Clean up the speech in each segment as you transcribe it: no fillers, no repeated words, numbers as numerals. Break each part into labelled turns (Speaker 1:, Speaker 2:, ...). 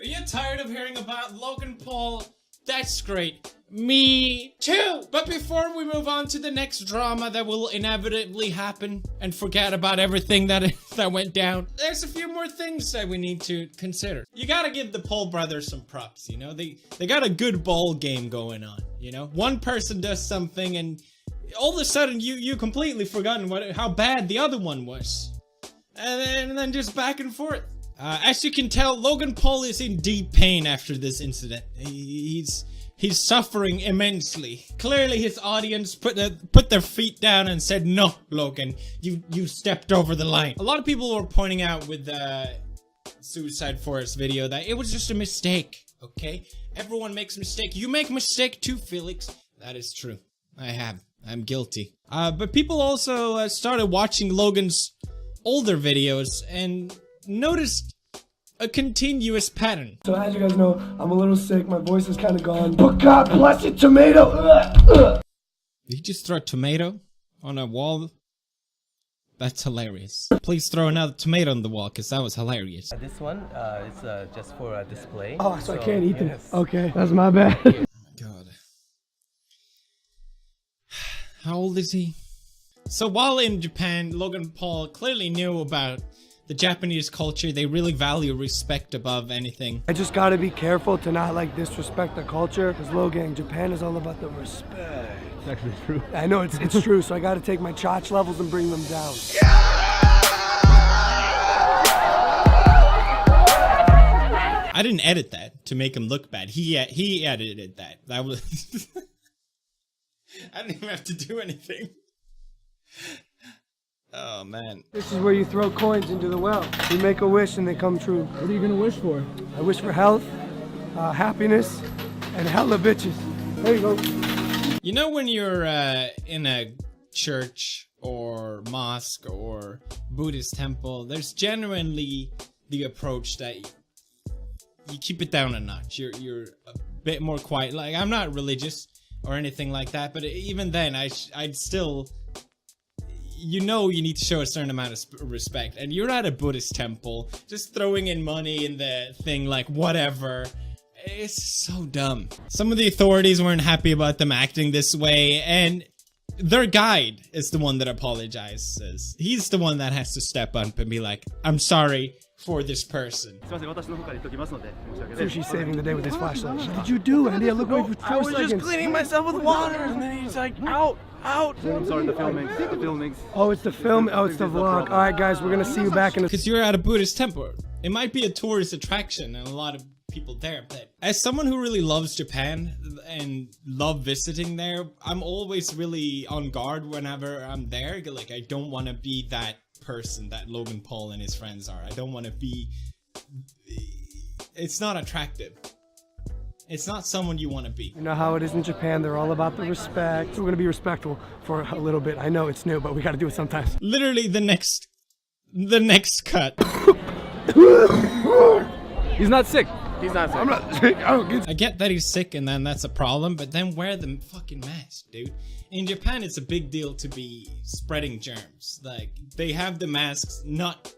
Speaker 1: Are you tired of hearing about Logan Paul? That's great. Me too! But before we move on to the next drama that will inevitably happen and forget about everything that went down, there's a few more things that we need to consider. You gotta give the Paul brothers some props, you know? They got a good ball game going on, you know? One person does something and all of a sudden you completely forgotten how bad the other one was. And then just back and forth. As you can tell, Logan Paul is in deep pain after this incident. He's suffering immensely. Clearly his audience put their feet down and said, no, Logan, you stepped over the line. A lot of people were pointing out with the Suicide Forest video that it was just a mistake, okay? Everyone makes a mistake. You make a mistake too, Felix. That is true. I'm guilty. But people also started watching Logan's older videos and noticed a continuous pattern.
Speaker 2: So as you guys know, I'm a little sick, my voice is kind of gone. But God bless it, tomato!
Speaker 1: Did you just throw a tomato on a wall? That's hilarious. Please throw another tomato on the wall, because that was hilarious.
Speaker 3: This one is just for a display.
Speaker 2: Oh, so I can't eat this. Okay, that's my bad.
Speaker 1: Oh my god. How old is he? So while in Japan, Logan Paul clearly knew about the Japanese culture. They really value respect above anything.
Speaker 2: I just gotta be careful to not like disrespect the culture, because Logan, Japan is all about the respect.
Speaker 3: It's actually true.
Speaker 2: I know it's true, so I gotta take my chotch levels and bring them down.
Speaker 1: I didn't edit that to make him look bad. He edited that. That was I didn't even have to do anything. Oh man.
Speaker 2: This is where you throw coins into the well. You make a wish and they come true.
Speaker 3: What are you gonna wish for?
Speaker 2: I wish for health, happiness, and hella bitches. There you go.
Speaker 1: You know when you're in a church or mosque or Buddhist temple, there's genuinely the approach that you keep it down a notch. You're a bit more quiet. Like, I'm not religious or anything like that, but even then I'd still, you know, you need to show a certain amount of respect. And you're at a Buddhist temple, just throwing in money in the thing, like, whatever. It's so dumb. Some of the authorities weren't happy about them acting this way, and their guide is the one that apologizes. He's the one that has to step up and be like, I'm sorry for this person.
Speaker 2: So she's saving the day with his flashlight. What did you do, Andy? I looked away for 2 seconds.
Speaker 3: I was just cleaning myself with water, and then he's like, out. I'm sorry, the filming.
Speaker 2: Oh, it's the film. Oh, it's the vlog. All right, guys, we're gonna see you back in the.
Speaker 1: Because you're at a Buddhist temple. It might be a tourist attraction and a lot of people there, but as someone who really loves Japan and love visiting there, I'm always really on guard whenever I'm there. Like, I don't want to be that person that Logan Paul and his friends are. I don't want to be. It's not attractive. It's not someone you want to be.
Speaker 2: You know how it is in Japan, they're all about the respect. So we're gonna be respectful for a little bit. I know it's new, but we gotta do it sometimes.
Speaker 1: Literally the next cut.
Speaker 3: He's not sick. He's not sick.
Speaker 2: I'm not sick.
Speaker 1: I get that he's sick and then that's a problem, but then wear the fucking mask, dude. In Japan, it's a big deal to be spreading germs. Like, they have the masks not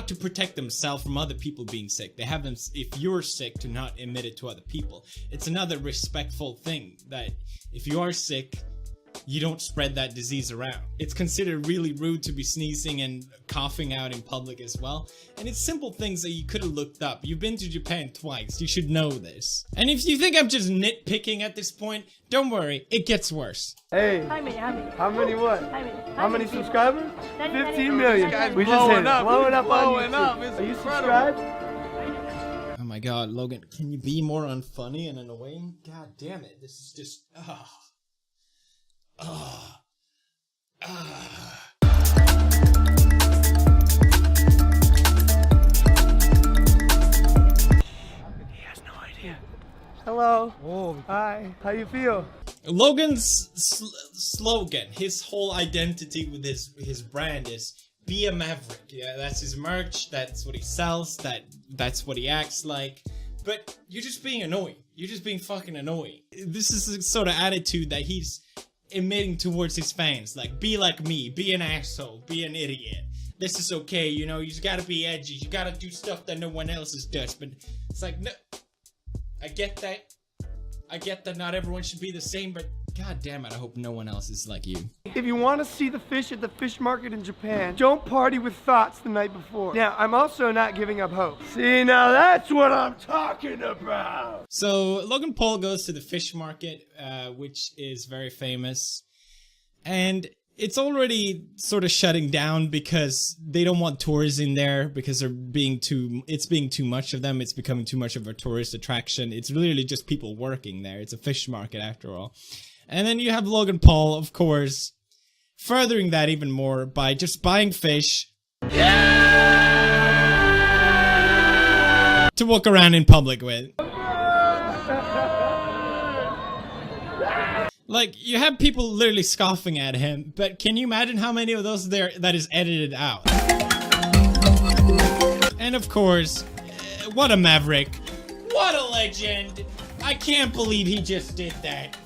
Speaker 1: to protect themselves from other people being sick. They have them, if you're sick, to not emit it to other people. It's another respectful thing that if you are sick, you don't spread that disease around. It's considered really rude to be sneezing and coughing out in public as well. And it's simple things that you could have looked up. You've been to Japan twice. You should know this. And if you think I'm just nitpicking at this point, don't worry. It gets worse.
Speaker 2: Hey, how many what? How many subscribers? 15 million. We just hit it. Blowing up on YouTube. Are you subscribed?
Speaker 1: Oh my god, Logan, can you be more unfunny and annoying? God damn it. This is just... He
Speaker 2: has no idea. Hello. Oh. Hi. How you feel?
Speaker 1: Logan's slogan, his whole identity with his brand is be a maverick. Yeah, that's his merch, that's what he sells, that's what he acts like. But you're just being annoying. You're just being fucking annoying. This is the sort of attitude that he's emitting towards his fans. Like, be like me, be an asshole, be an idiot. This is okay, you know, you just gotta be edgy, you gotta do stuff that no one else does. But It's like, no, I get that. I get that not everyone should be the same, but god damn it, I hope no one else is like you.
Speaker 2: If you want to see the fish at the fish market in Japan, don't party with thoughts the night before. Now, I'm also not giving up hope. See, now that's what I'm talking about.
Speaker 1: So, Logan Paul goes to the fish market, which is very famous. And it's already sort of shutting down because they don't want tourists in there because it's being too much of them. It's becoming too much of a tourist attraction. It's literally just people working there. It's a fish market after all. And then you have Logan Paul, of course, furthering that even more by just buying fish to walk around in public with. Like, you have people literally scoffing at him, but can you imagine how many of those there that is edited out? And of course, what a maverick. What a legend. I can't believe he just did that.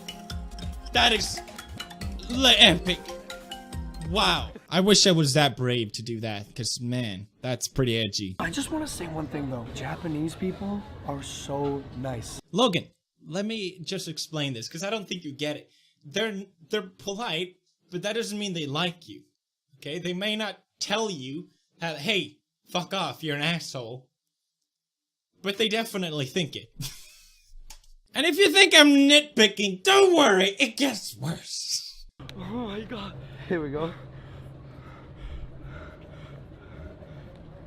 Speaker 1: That is epic. Wow. I wish I was that brave to do that, because man, that's pretty edgy.
Speaker 2: I just want to say one thing though. Japanese people are so nice.
Speaker 1: Logan, let me just explain this, because I don't think you get it. They're polite, but that doesn't mean they like you. Okay? They may not tell you that, hey, fuck off, you're an asshole. But they definitely think it. And if you think I'm nitpicking, don't worry, it gets worse.
Speaker 2: Oh my god. Here we go.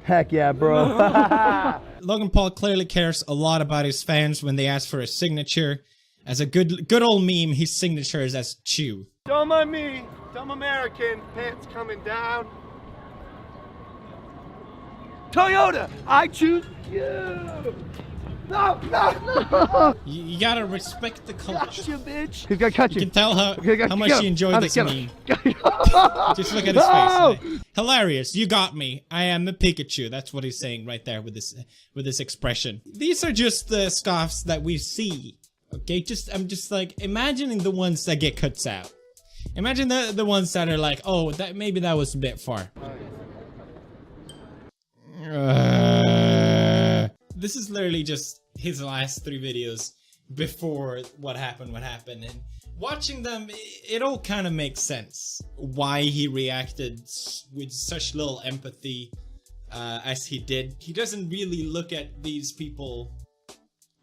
Speaker 2: Heck yeah, bro.
Speaker 1: Logan Paul clearly cares a lot about his fans when they ask for a signature. As a good old meme, his signature is as chew.
Speaker 2: Don't mind me, dumb American, pants coming down. Toyota, I choose you. No.
Speaker 1: You gotta respect the culture.
Speaker 2: Gotcha, bitch. He's gonna cut you.
Speaker 1: You can tell how much he enjoyed this meme. Just look at his
Speaker 2: No!
Speaker 1: face. Hilarious. You got me. I am a Pikachu. That's what he's saying right there with this expression. These are just the scoffs that we see. Okay, I'm just like imagining the ones that get cuts out. Imagine the ones that are like, oh, maybe that was a bit far. This is literally just his last 3 videos before what happened, and watching them, it all kind of makes sense why he reacted with such little empathy as he did. He doesn't really look at these people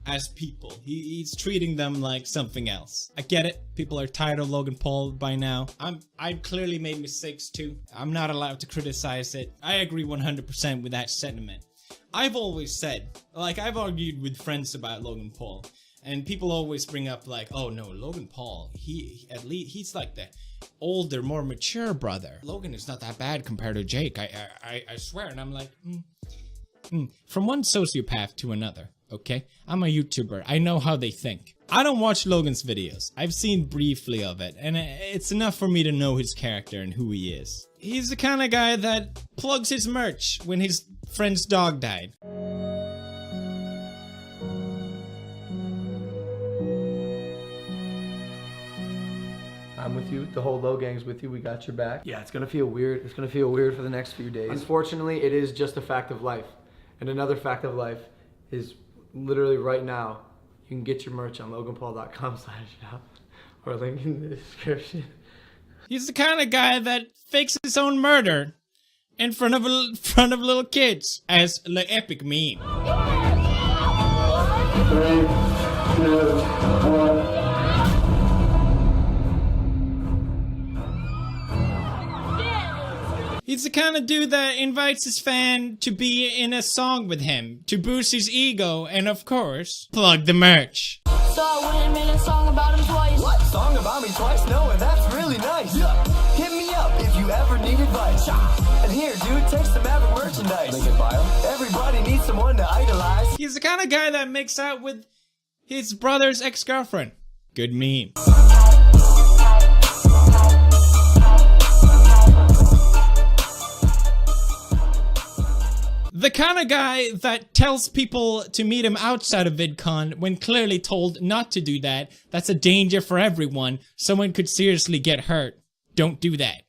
Speaker 1: as people. He's treating them like something else. I get it. People are tired of Logan Paul by now. I've clearly made mistakes too. I'm not allowed to criticize it. I agree 100% with that sentiment. I've always said, like, I've argued with friends about Logan Paul, and people always bring up like, oh no, Logan Paul, he's like the older, more mature brother. Logan is not that bad compared to Jake. I swear. And I'm like, from one sociopath to another. Okay, I'm a YouTuber. I know how they think. I don't watch Logan's videos. I've seen briefly of it, and it's enough for me to know his character and who he is. He's the kind of guy that plugs his merch when his friend's dog died.
Speaker 2: I'm with you. The whole Low Gang's with you. We got your back. Yeah, it's gonna feel weird. It's gonna feel weird for the next few days. Unfortunately, it is just a fact of life. And another fact of life is literally right now, you can get your merch on loganpaul.com/shop or link in the description.
Speaker 1: He's the kind of guy that fakes his own murder in front of little kids as the epic meme.
Speaker 2: 3, 2, 1.
Speaker 1: He's the kind of dude that invites his fan to be in a song with him, to boost his ego, and of course, plug the merch.
Speaker 4: So I went and made a song about him twice.
Speaker 5: What? Song about me twice? No, and that's really nice. Yeah. Hit me up if you ever need advice. And here, dude, take some Maverick merchandise. Link in bio. Everybody needs someone to idolize.
Speaker 1: He's the kind of guy that makes out with his brother's ex-girlfriend. Good meme. The kind of guy that tells people to meet him outside of VidCon when clearly told not to do that. That's a danger for everyone. Someone could seriously get hurt. Don't do that.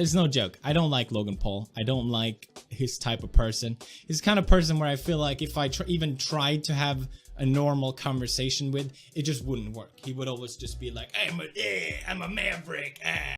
Speaker 1: it's no joke. I don't like Logan Paul. I don't like his type of person. He's the kind of person where I feel like if I even tried to have a normal conversation with, it just wouldn't work. He would always just be like, I'm a maverick.